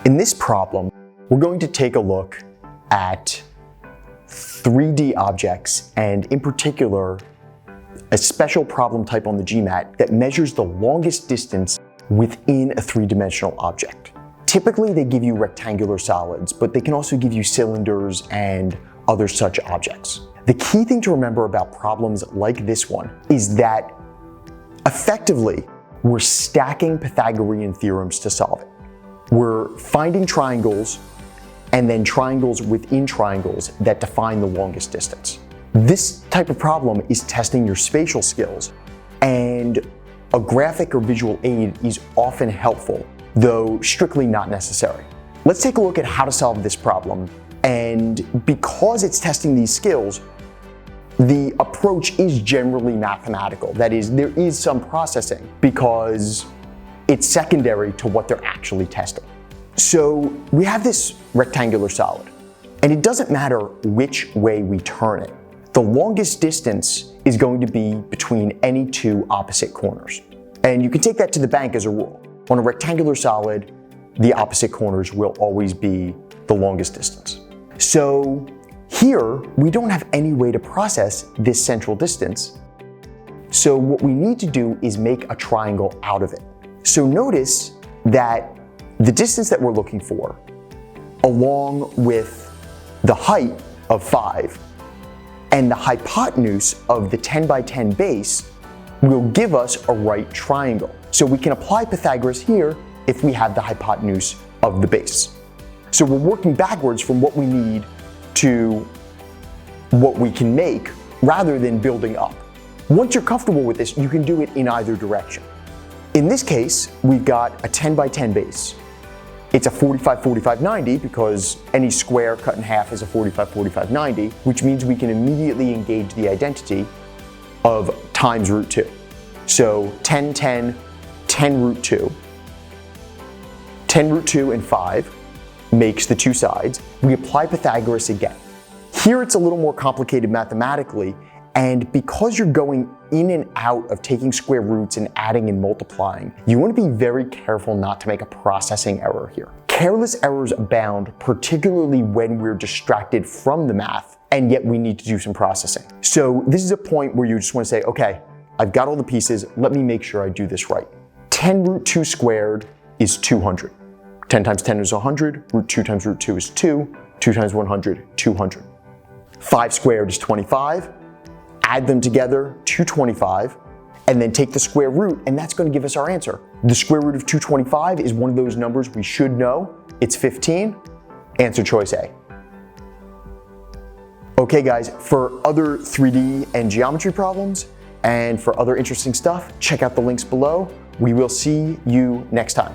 In this problem, we're going to take a look at 3D objects and in particular, a special problem type on the GMAT that measures the longest distance within a three-dimensional object. Typically, they give you rectangular solids, but they can also give you cylinders and other such objects. The key thing to remember about problems like this one is that effectively, we're stacking Pythagorean theorems to solve it. We're finding triangles and then triangles within triangles that define the longest distance. This type of problem is testing your spatial skills, and a graphic or visual aid is often helpful, though strictly not necessary. Let's take a look at how to solve this problem, and because it's testing these skills, the approach is generally mathematical. That is, there is some processing because it's secondary to what they're actually testing. So we have this rectangular solid, and it doesn't matter which way we turn it. The longest distance is going to be between any two opposite corners. And you can take that to the bank as a rule. On a rectangular solid, the opposite corners will always be the longest distance. So here, we don't have any way to process this central distance. So what we need to do is make a triangle out of it. So notice that the distance that we're looking for, along with the height of 5 and the hypotenuse of the 10 by 10 base, will give us a right triangle. So we can apply Pythagoras here if we have the hypotenuse of the base. So we're working backwards from what we need to what we can make rather than building up. Once you're comfortable with this, you can do it in either direction. In this case, we've got a 10 by 10 base. It's a 45, 45, 90 because any square cut in half is a 45, 45, 90, which means we can immediately engage the identity of times root 2. So 10, 10, 10 root 2. 10 root 2 and 5 makes the two sides. We apply Pythagoras again. Here it's a little more complicated mathematically, and because you're going in and out of taking square roots and adding and multiplying, you want to be very careful not to make a processing error here. Careless errors abound, particularly when we're distracted from the math, and yet we need to do some processing. So this is a point where you just want to say, okay, I've got all the pieces, let me make sure I do this right. 10 root 2 squared is 200. 10 times 10 is 100, root 2 times root 2 is 2, 2 times 100, 200. 5 squared is 25. Add them together, 225, and then take the square root, and that's going to give us our answer. The square root of 225 is one of those numbers we should know. It's 15. Answer choice A. Okay guys, for other 3D and geometry problems and for other interesting stuff, check out the links below. We will see you next time.